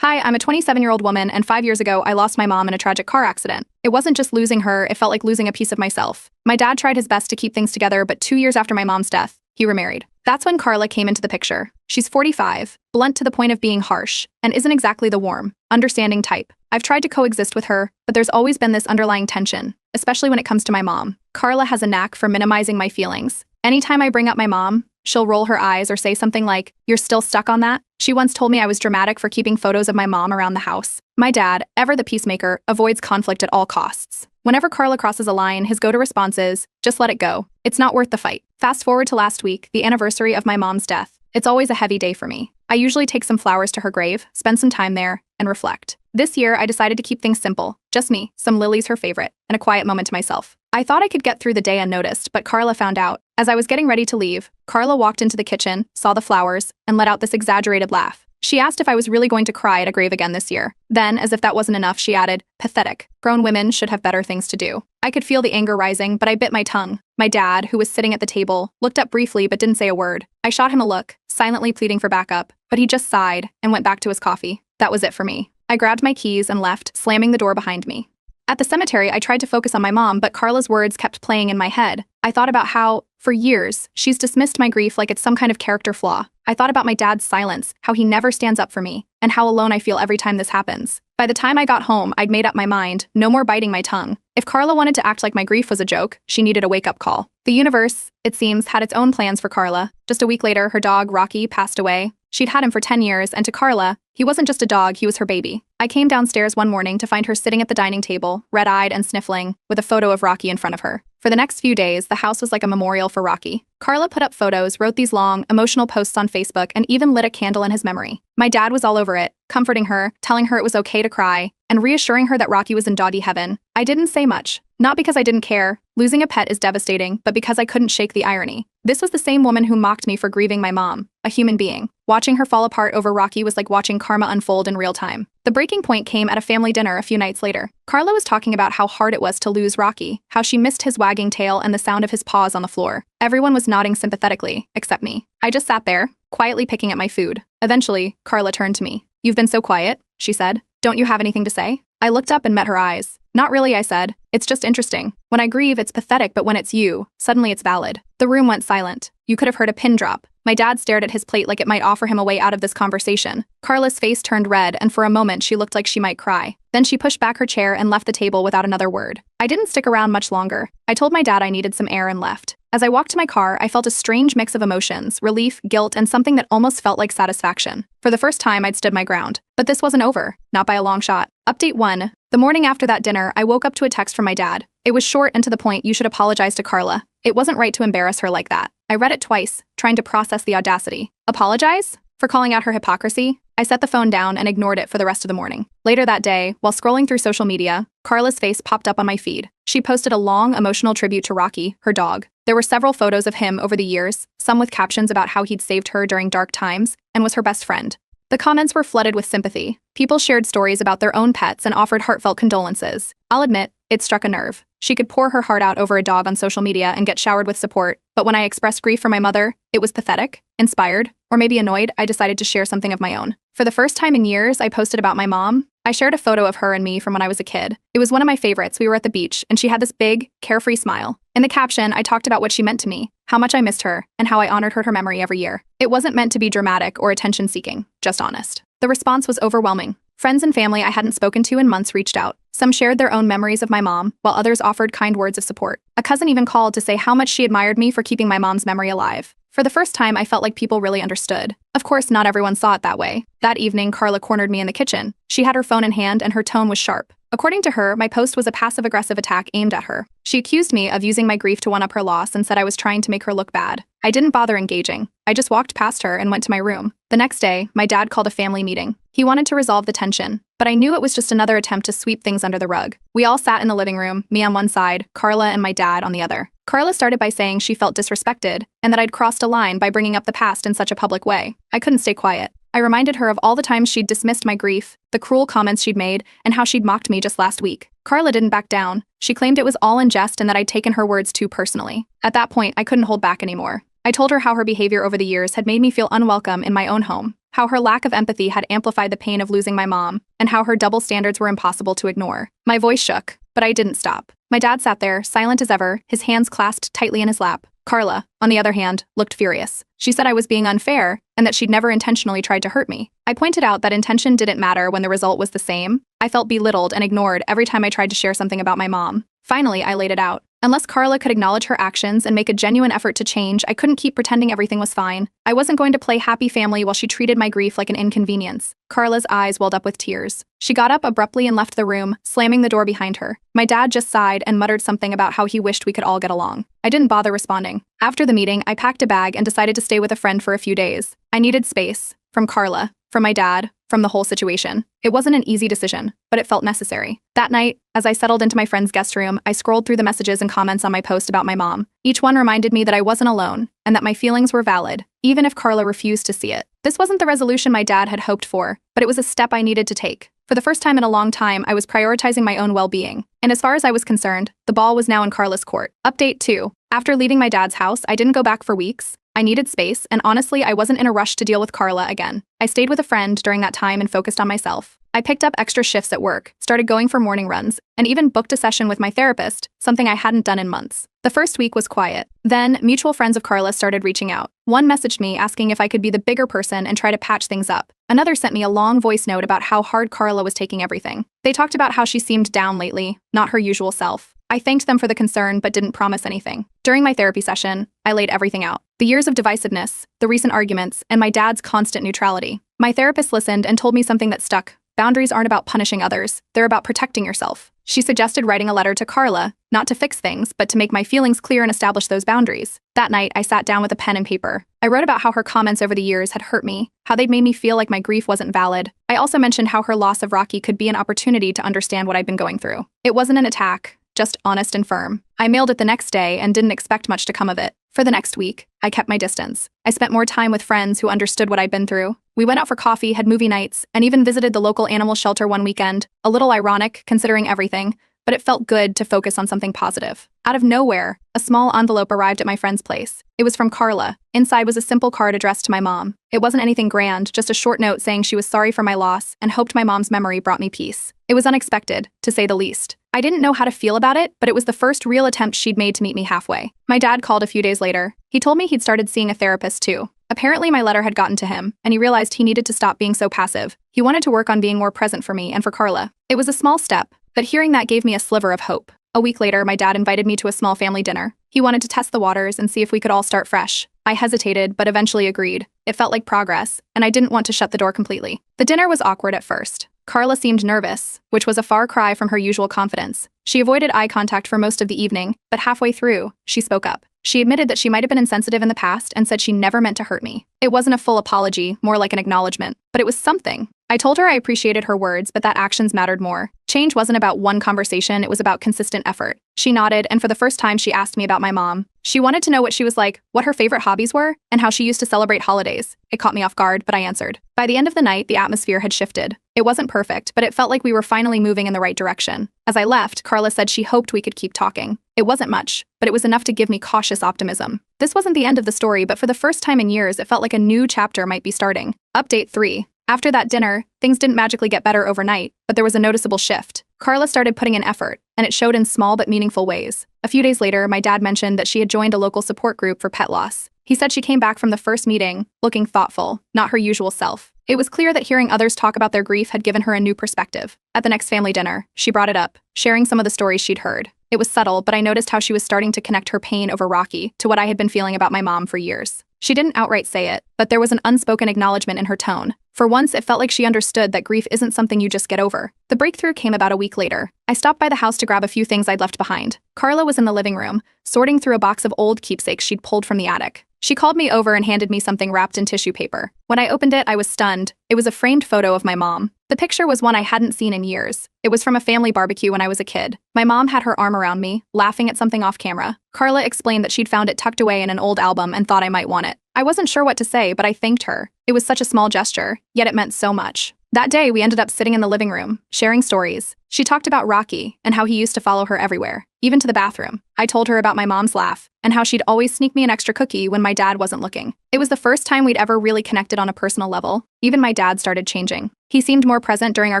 Hi, I'm a 27-year-old woman, and 5 years ago, I lost my mom in a tragic car accident. It wasn't just losing her, it felt like losing a piece of myself. My dad tried his best to keep things together, but 2 years after my mom's death, he remarried. That's when Carla came into the picture. She's 45, blunt to the point of being harsh, and isn't exactly the warm, understanding type. I've tried to coexist with her, but there's always been this underlying tension, especially when it comes to my mom. Carla has a knack for minimizing my feelings. Anytime I bring up my mom, she'll roll her eyes or say something like, "You're still stuck on that?" She once told me I was dramatic for keeping photos of my mom around the house. My dad, ever the peacemaker, avoids conflict at all costs. Whenever Carla crosses a line, his go-to response is, "Just let it go. It's not worth the fight." Fast forward to last week, the anniversary of my mom's death. It's always a heavy day for me. I usually take some flowers to her grave, spend some time there, and reflect. This year, I decided to keep things simple. Just me, some lilies, her favorite, and a quiet moment to myself. I thought I could get through the day unnoticed, but Carla found out. As I was getting ready to leave, Carla walked into the kitchen, saw the flowers, and let out this exaggerated laugh. She asked if I was really going to cry at a grave again this year. Then, as if that wasn't enough, she added, "Pathetic. Grown women should have better things to do." I could feel the anger rising, but I bit my tongue. My dad, who was sitting at the table, looked up briefly but didn't say a word. I shot him a look, silently pleading for backup, but he just sighed and went back to his coffee. That was it for me. I grabbed my keys and left, slamming the door behind me. At the cemetery, I tried to focus on my mom, but Carla's words kept playing in my head. I thought about how, for years, she's dismissed my grief like it's some kind of character flaw. I thought about my dad's silence, how he never stands up for me, and how alone I feel every time this happens. By the time I got home, I'd made up my mind, no more biting my tongue. If Carla wanted to act like my grief was a joke, she needed a wake-up call. The universe, it seems, had its own plans for Carla. Just a week later, her dog, Rocky, passed away. She'd had him for 10 years, and to Carla, he wasn't just a dog, he was her baby. I came downstairs one morning to find her sitting at the dining table, red-eyed and sniffling, with a photo of Rocky in front of her. For the next few days, the house was like a memorial for Rocky. Carla put up photos, wrote these long, emotional posts on Facebook, and even lit a candle in his memory. My dad was all over it, comforting her, telling her it was okay to cry, and reassuring her that Rocky was in doggy heaven. I didn't say much. Not because I didn't care. Losing a pet is devastating, but because I couldn't shake the irony. This was the same woman who mocked me for grieving my mom, a human being. Watching her fall apart over Rocky was like watching karma unfold in real time. The breaking point came at a family dinner a few nights later. Carla was talking about how hard it was to lose Rocky, how she missed his wagging tail and the sound of his paws on the floor. Everyone was nodding sympathetically, except me. I just sat there, quietly picking at my food. Eventually, Carla turned to me. "You've been so quiet," she said. "Don't you have anything to say?" I looked up and met her eyes. "Not really," I said. "It's just interesting. When I grieve, it's pathetic, but when it's you, suddenly it's valid." The room went silent. You could have heard a pin drop. My dad stared at his plate like it might offer him a way out of this conversation. Carla's face turned red, and for a moment she looked like she might cry. Then she pushed back her chair and left the table without another word. I didn't stick around much longer. I told my dad I needed some air and left. As I walked to my car, I felt a strange mix of emotions, relief, guilt, and something that almost felt like satisfaction. For the first time, I'd stood my ground. But this wasn't over. Not by a long shot. Update 1. The morning after that dinner, I woke up to a text from my dad. It was short and to the point. "You should apologize to Carla. It wasn't right to embarrass her like that." I read it twice, trying to process the audacity. Apologize? For calling out her hypocrisy? I set the phone down and ignored it for the rest of the morning. Later that day, while scrolling through social media, Carla's face popped up on my feed. She posted a long, emotional tribute to Rocky, her dog. There were several photos of him over the years, some with captions about how he'd saved her during dark times and was her best friend. The comments were flooded with sympathy. People shared stories about their own pets and offered heartfelt condolences. I'll admit, it struck a nerve. She could pour her heart out over a dog on social media and get showered with support, but when I expressed grief for my mother, it was pathetic, inspired, or maybe annoyed. I decided to share something of my own. For the first time in years, I posted about my mom. I shared a photo of her and me from when I was a kid. It was one of my favorites. We were at the beach, and she had this big, carefree smile. In the caption, I talked about what she meant to me, how much I missed her, and how I honored her memory every year. It wasn't meant to be dramatic or attention-seeking, just honest. The response was overwhelming. Friends and family I hadn't spoken to in months reached out. Some shared their own memories of my mom, while others offered kind words of support. A cousin even called to say how much she admired me for keeping my mom's memory alive. For the first time, I felt like people really understood. Of course, not everyone saw it that way. That evening, Carla cornered me in the kitchen. She had her phone in hand and her tone was sharp. According to her, my post was a passive-aggressive attack aimed at her. She accused me of using my grief to one-up her loss and said I was trying to make her look bad. I didn't bother engaging. I just walked past her and went to my room. The next day, my dad called a family meeting. He wanted to resolve the tension, but I knew it was just another attempt to sweep things under the rug. We all sat in the living room, me on one side, Carla and my dad on the other. Carla started by saying she felt disrespected and that I'd crossed a line by bringing up the past in such a public way. I couldn't stay quiet. I reminded her of all the times she'd dismissed my grief, the cruel comments she'd made, and how she'd mocked me just last week. Carla didn't back down. She claimed it was all in jest and that I'd taken her words too personally. At that point, I couldn't hold back anymore. I told her how her behavior over the years had made me feel unwelcome in my own home, how her lack of empathy had amplified the pain of losing my mom, and how her double standards were impossible to ignore. My voice shook, but I didn't stop. My dad sat there, silent as ever, his hands clasped tightly in his lap. Carla, on the other hand, looked furious. She said I was being unfair and that she'd never intentionally tried to hurt me. I pointed out that intention didn't matter when the result was the same. I felt belittled and ignored every time I tried to share something about my mom. Finally, I laid it out. Unless Carla could acknowledge her actions and make a genuine effort to change, I couldn't keep pretending everything was fine. I wasn't going to play happy family while she treated my grief like an inconvenience. Carla's eyes welled up with tears. She got up abruptly and left the room, slamming the door behind her. My dad just sighed and muttered something about how he wished we could all get along. I didn't bother responding. After the meeting, I packed a bag and decided to stay with a friend for a few days. I needed space. From Carla, from my dad, from the whole situation. It wasn't an easy decision, but it felt necessary. That night, as I settled into my friend's guest room, I scrolled through the messages and comments on my post about my mom. Each one reminded me that I wasn't alone, and that my feelings were valid, even if Carla refused to see it. This wasn't the resolution my dad had hoped for, but it was a step I needed to take. For the first time in a long time, I was prioritizing my own well-being. And as far as I was concerned, the ball was now in Carla's court. Update 2. After leaving my dad's house, I didn't go back for weeks. I needed space, and honestly, I wasn't in a rush to deal with Carla again. I stayed with a friend during that time and focused on myself. I picked up extra shifts at work, started going for morning runs, and even booked a session with my therapist, something I hadn't done in months. The first week was quiet. Then, mutual friends of Carla started reaching out. One messaged me asking if I could be the bigger person and try to patch things up. Another sent me a long voice note about how hard Carla was taking everything. They talked about how she seemed down lately, not her usual self. I thanked them for the concern but didn't promise anything. During my therapy session, I laid everything out. The years of divisiveness, the recent arguments, and my dad's constant neutrality. My therapist listened and told me something that stuck. Boundaries aren't about punishing others, they're about protecting yourself. She suggested writing a letter to Carla, not to fix things, but to make my feelings clear and establish those boundaries. That night, I sat down with a pen and paper. I wrote about how her comments over the years had hurt me, how they'd made me feel like my grief wasn't valid. I also mentioned how her loss of Rocky could be an opportunity to understand what I'd been going through. It wasn't an attack, just honest and firm. I mailed it the next day and didn't expect much to come of it. For the next week, I kept my distance. I spent more time with friends who understood what I'd been through. We went out for coffee, had movie nights, and even visited the local animal shelter one weekend. A little ironic, considering everything, but it felt good to focus on something positive. Out of nowhere, a small envelope arrived at my friend's place. It was from Carla. Inside was a simple card addressed to my mom. It wasn't anything grand, just a short note saying she was sorry for my loss and hoped my mom's memory brought me peace. It was unexpected, to say the least. I didn't know how to feel about it, but it was the first real attempt she'd made to meet me halfway. My dad called a few days later. He told me he'd started seeing a therapist too. Apparently my letter had gotten to him, and he realized he needed to stop being so passive. He wanted to work on being more present for me and for Carla. It was a small step, but hearing that gave me a sliver of hope. A week later, my dad invited me to a small family dinner. He wanted to test the waters and see if we could all start fresh. I hesitated, but eventually agreed. It felt like progress, and I didn't want to shut the door completely. The dinner was awkward at first. Carla seemed nervous, which was a far cry from her usual confidence. She avoided eye contact for most of the evening, but halfway through, she spoke up. She admitted that she might have been insensitive in the past and said she never meant to hurt me. It wasn't a full apology, more like an acknowledgement, but it was something. I told her I appreciated her words, but that actions mattered more. Change wasn't about one conversation, it was about consistent effort. She nodded, and for the first time she asked me about my mom. She wanted to know what she was like, what her favorite hobbies were, and how she used to celebrate holidays. It caught me off guard, but I answered. By the end of the night, the atmosphere had shifted. It wasn't perfect, but it felt like we were finally moving in the right direction. As I left, Carla said she hoped we could keep talking. It wasn't much, but it was enough to give me cautious optimism. This wasn't the end of the story, but for the first time in years, it felt like a new chapter might be starting. Update 3. After that dinner, things didn't magically get better overnight, but there was a noticeable shift. Carla started putting in effort, and it showed in small but meaningful ways. A few days later, my dad mentioned that she had joined a local support group for pet loss. He said she came back from the first meeting, looking thoughtful, not her usual self. It was clear that hearing others talk about their grief had given her a new perspective. At the next family dinner, she brought it up, sharing some of the stories she'd heard. It was subtle, but I noticed how she was starting to connect her pain over Rocky to what I had been feeling about my mom for years. She didn't outright say it, but there was an unspoken acknowledgement in her tone. For once, it felt like she understood that grief isn't something you just get over. The breakthrough came about a week later. I stopped by the house to grab a few things I'd left behind. Carla was in the living room, sorting through a box of old keepsakes she'd pulled from the attic. She called me over and handed me something wrapped in tissue paper. When I opened it, I was stunned. It was a framed photo of my mom. The picture was one I hadn't seen in years. It was from a family barbecue when I was a kid. My mom had her arm around me, laughing at something off camera. Carla explained that she'd found it tucked away in an old album and thought I might want it. I wasn't sure what to say, but I thanked her. It was such a small gesture, yet it meant so much. That day, we ended up sitting in the living room, sharing stories. She talked about Rocky and how he used to follow her everywhere, even to the bathroom. I told her about my mom's laugh, and how she'd always sneak me an extra cookie when my dad wasn't looking. It was the first time we'd ever really connected on a personal level. Even my dad started changing. He seemed more present during our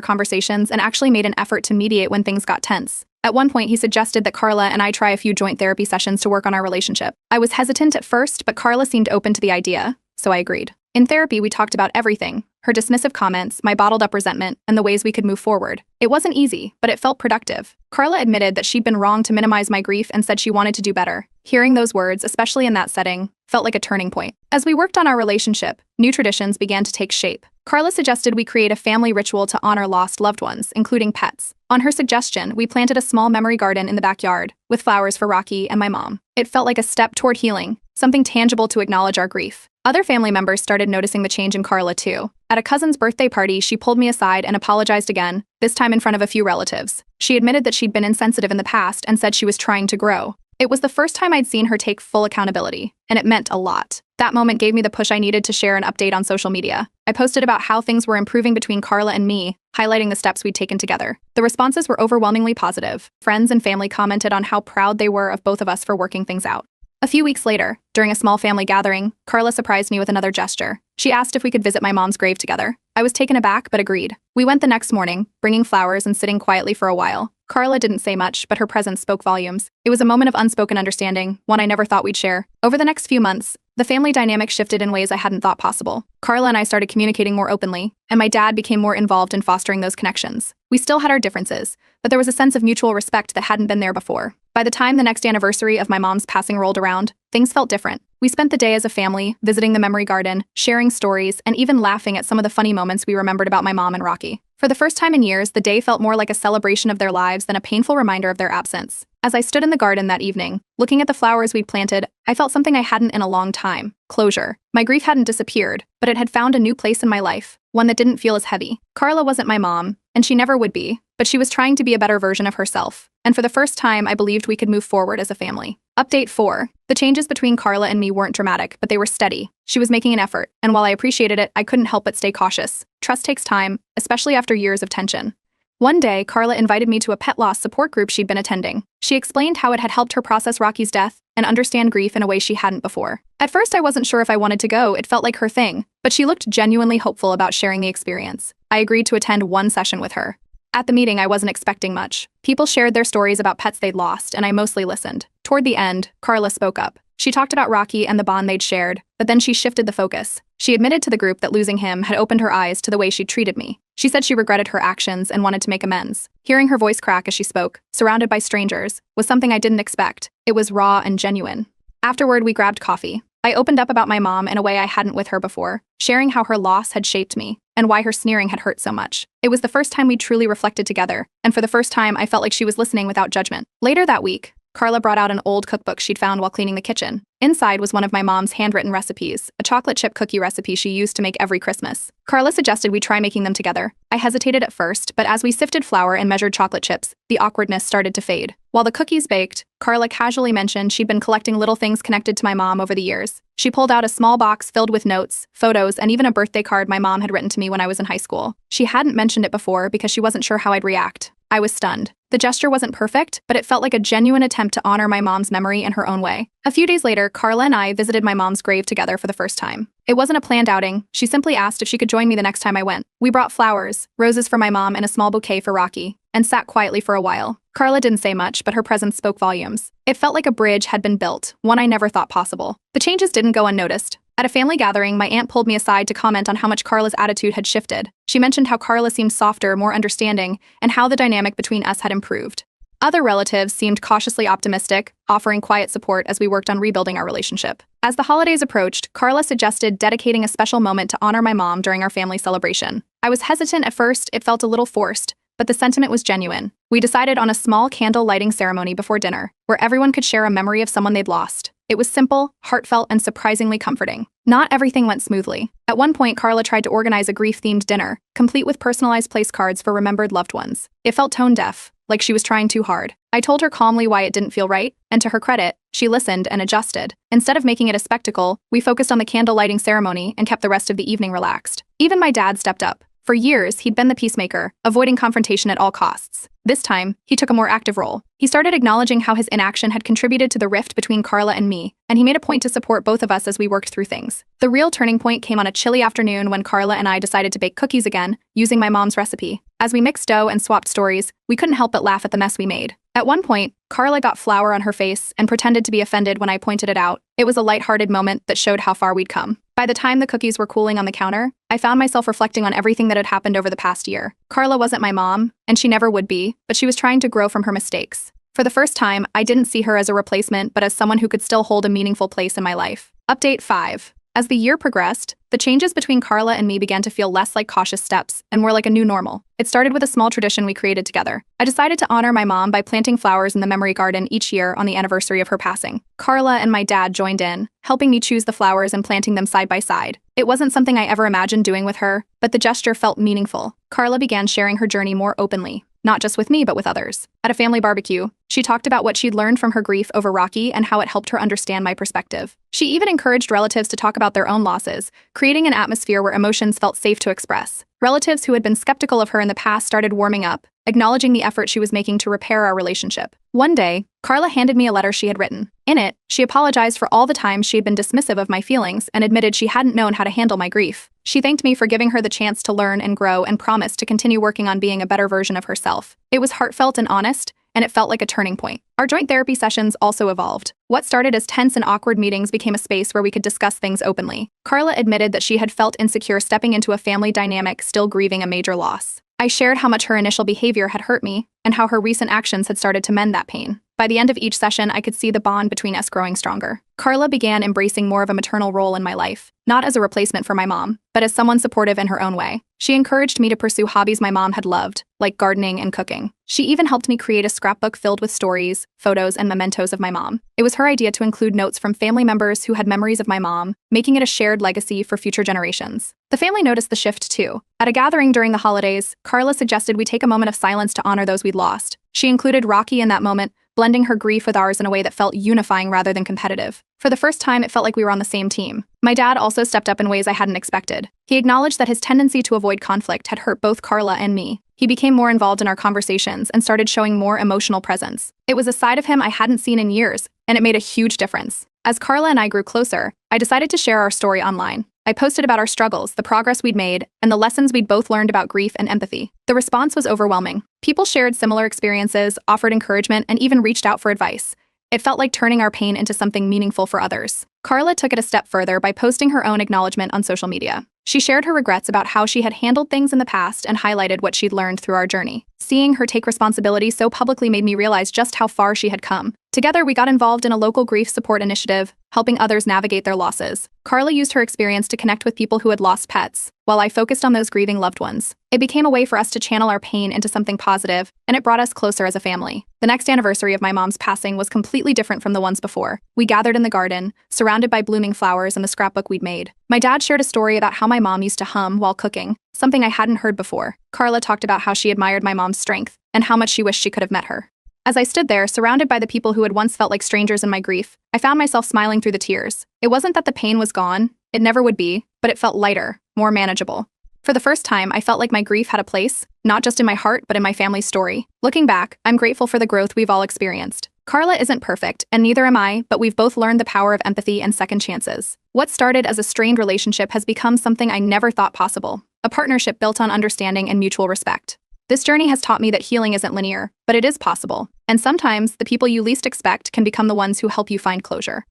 conversations and actually made an effort to mediate when things got tense. At one point, he suggested that Carla and I try a few joint therapy sessions to work on our relationship. I was hesitant at first, but Carla seemed open to the idea, so I agreed. In therapy, we talked about everything: her dismissive comments, my bottled-up resentment, and the ways we could move forward. It wasn't easy, but it felt productive. Carla admitted that she'd been wrong to minimize my grief and said she wanted to do better. Hearing those words, especially in that setting, felt like a turning point. As we worked on our relationship, new traditions began to take shape. Carla suggested we create a family ritual to honor lost loved ones, including pets. On her suggestion, we planted a small memory garden in the backyard, with flowers for Rocky and my mom. It felt like a step toward healing, something tangible to acknowledge our grief. Other family members started noticing the change in Carla too. At a cousin's birthday party, she pulled me aside and apologized again, this time in front of a few relatives. She admitted that she'd been insensitive in the past and said she was trying to grow. It was the first time I'd seen her take full accountability, and it meant a lot. That moment gave me the push I needed to share an update on social media. I posted about how things were improving between Carla and me, highlighting the steps we'd taken together. The responses were overwhelmingly positive. Friends and family commented on how proud they were of both of us for working things out. A few weeks later, during a small family gathering, Carla surprised me with another gesture. She asked if we could visit my mom's grave together. I was taken aback, but agreed. We went the next morning, bringing flowers and sitting quietly for a while. Carla didn't say much, but her presence spoke volumes. It was a moment of unspoken understanding, one I never thought we'd share. Over the next few months, the family dynamic shifted in ways I hadn't thought possible. Carla and I started communicating more openly, and my dad became more involved in fostering those connections. We still had our differences, but there was a sense of mutual respect that hadn't been there before. By the time the next anniversary of my mom's passing rolled around, things felt different. We spent the day as a family, visiting the memory garden, sharing stories, and even laughing at some of the funny moments we remembered about my mom and Rocky. For the first time in years, the day felt more like a celebration of their lives than a painful reminder of their absence. As I stood in the garden that evening, looking at the flowers we'd planted, I felt something I hadn't in a long time: closure. My grief hadn't disappeared, but it had found a new place in my life, one that didn't feel as heavy. Carla wasn't my mom, and she never would be, but she was trying to be a better version of herself. And for the first time, I believed we could move forward as a family. Update 4. The changes between Carla and me weren't dramatic, but they were steady. She was making an effort, and while I appreciated it, I couldn't help but stay cautious. Trust takes time, especially after years of tension. One day, Carla invited me to a pet loss support group she'd been attending. She explained how it had helped her process Rocky's death and understand grief in a way she hadn't before. At first, I wasn't sure if I wanted to go. It felt like her thing, but she looked genuinely hopeful about sharing the experience. I agreed to attend one session with her. At the meeting, I wasn't expecting much. People shared their stories about pets they'd lost, and I mostly listened. Toward the end, Carla spoke up. She talked about Rocky and the bond they'd shared, but then she shifted the focus. She admitted to the group that losing him had opened her eyes to the way she'd treated me. She said she regretted her actions and wanted to make amends. Hearing her voice crack as she spoke, surrounded by strangers, was something I didn't expect. It was raw and genuine. Afterward, we grabbed coffee. I opened up about my mom in a way I hadn't with her before, sharing how her loss had shaped me and why her sneering had hurt so much. It was the first time we truly reflected together, and for the first time, I felt like she was listening without judgment. Later that week, Carla brought out an old cookbook she'd found while cleaning the kitchen. Inside was one of my mom's handwritten recipes, a chocolate chip cookie recipe she used to make every Christmas. Carla suggested we try making them together. I hesitated at first, but as we sifted flour and measured chocolate chips, the awkwardness started to fade. While the cookies baked, Carla casually mentioned she'd been collecting little things connected to my mom over the years. She pulled out a small box filled with notes, photos, and even a birthday card my mom had written to me when I was in high school. She hadn't mentioned it before because she wasn't sure how I'd react. I was stunned. The gesture wasn't perfect, but it felt like a genuine attempt to honor my mom's memory in her own way. A few days later, Carla and I visited my mom's grave together for the first time. It wasn't a planned outing. She simply asked if she could join me the next time I went. We brought flowers, roses for my mom, and a small bouquet for Rocky, and sat quietly for a while. Carla didn't say much, but her presence spoke volumes. It felt like a bridge had been built, one I never thought possible. The changes didn't go unnoticed. At a family gathering, my aunt pulled me aside to comment on how much Carla's attitude had shifted. She mentioned how Carla seemed softer, more understanding, and how the dynamic between us had improved. Other relatives seemed cautiously optimistic, offering quiet support as we worked on rebuilding our relationship. As the holidays approached, Carla suggested dedicating a special moment to honor my mom during our family celebration. I was hesitant at first. It felt a little forced, but the sentiment was genuine. We decided on a small candle lighting ceremony before dinner, where everyone could share a memory of someone they'd lost. It was simple, heartfelt, and surprisingly comforting. Not everything went smoothly. At one point, Carla tried to organize a grief-themed dinner, complete with personalized place cards for remembered loved ones. It felt tone-deaf, like she was trying too hard. I told her calmly why it didn't feel right, and to her credit, she listened and adjusted. Instead of making it a spectacle, we focused on the candle lighting ceremony and kept the rest of the evening relaxed. Even my dad stepped up. For years, he'd been the peacemaker, avoiding confrontation at all costs. This time, he took a more active role. He started acknowledging how his inaction had contributed to the rift between Carla and me, and he made a point to support both of us as we worked through things. The real turning point came on a chilly afternoon when Carla and I decided to bake cookies again, using my mom's recipe. As we mixed dough and swapped stories, we couldn't help but laugh at the mess we made. At one point, Carla got flour on her face and pretended to be offended when I pointed it out. It was a lighthearted moment that showed how far we'd come. By the time the cookies were cooling on the counter, I found myself reflecting on everything that had happened over the past year. Carla wasn't my mom, and she never would be, but she was trying to grow from her mistakes. For the first time, I didn't see her as a replacement, but as someone who could still hold a meaningful place in my life. Update 5. As the year progressed, the changes between Carla and me began to feel less like cautious steps and more like a new normal. It started with a small tradition we created together. I decided to honor my mom by planting flowers in the memory garden each year on the anniversary of her passing. Carla and my dad joined in, helping me choose the flowers and planting them side by side. It wasn't something I ever imagined doing with her, but the gesture felt meaningful. Carla began sharing her journey more openly, not just with me, but with others. At a family barbecue, she talked about what she'd learned from her grief over Rocky and how it helped her understand my perspective. She even encouraged relatives to talk about their own losses, creating an atmosphere where emotions felt safe to express. Relatives who had been skeptical of her in the past started warming up, acknowledging the effort she was making to repair our relationship. One day, Carla handed me a letter she had written. In it, she apologized for all the times she had been dismissive of my feelings and admitted she hadn't known how to handle my grief. She thanked me for giving her the chance to learn and grow and promised to continue working on being a better version of herself. It was heartfelt and honest, and it felt like a turning point. Our joint therapy sessions also evolved. What started as tense and awkward meetings became a space where we could discuss things openly. Carla admitted that she had felt insecure stepping into a family dynamic still grieving a major loss. I shared how much her initial behavior had hurt me and how her recent actions had started to mend that pain. By the end of each session, I could see the bond between us growing stronger. Carla began embracing more of a maternal role in my life, not as a replacement for my mom, but as someone supportive in her own way. She encouraged me to pursue hobbies my mom had loved, like gardening and cooking. She even helped me create a scrapbook filled with stories, photos, and mementos of my mom. It was her idea to include notes from family members who had memories of my mom, making it a shared legacy for future generations. The family noticed the shift too. At a gathering during the holidays, Carla suggested we take a moment of silence to honor those we'd lost. She included Rocky in that moment, blending her grief with ours in a way that felt unifying rather than competitive. For the first time, it felt like we were on the same team. My dad also stepped up in ways I hadn't expected. He acknowledged that his tendency to avoid conflict had hurt both Carla and me. He became more involved in our conversations and started showing more emotional presence. It was a side of him I hadn't seen in years, and it made a huge difference. As Carla and I grew closer, I decided to share our story online. I posted about our struggles, the progress we'd made, and the lessons we'd both learned about grief and empathy. The response was overwhelming. People shared similar experiences, offered encouragement, and even reached out for advice. It felt like turning our pain into something meaningful for others. Carla took it a step further by posting her own acknowledgement on social media. She shared her regrets about how she had handled things in the past and highlighted what she'd learned through our journey. Seeing her take responsibility so publicly made me realize just how far she had come. Together, we got involved in a local grief support initiative, helping others navigate their losses. Carla used her experience to connect with people who had lost pets, while I focused on those grieving loved ones. It became a way for us to channel our pain into something positive, and it brought us closer as a family. The next anniversary of my mom's passing was completely different from the ones before. We gathered in the garden, surrounded by blooming flowers and the scrapbook we'd made. My dad shared a story about how my mom used to hum while cooking, something I hadn't heard before. Carla talked about how she admired my mom's strength and how much she wished she could have met her. As I stood there, surrounded by the people who had once felt like strangers in my grief, I found myself smiling through the tears. It wasn't that the pain was gone, it never would be, but it felt lighter, more manageable. For the first time, I felt like my grief had a place, not just in my heart, but in my family's story. Looking back, I'm grateful for the growth we've all experienced. Carla isn't perfect, and neither am I, but we've both learned the power of empathy and second chances. What started as a strained relationship has become something I never thought possible, a partnership built on understanding and mutual respect. This journey has taught me that healing isn't linear, but it is possible. And sometimes, the people you least expect can become the ones who help you find closure.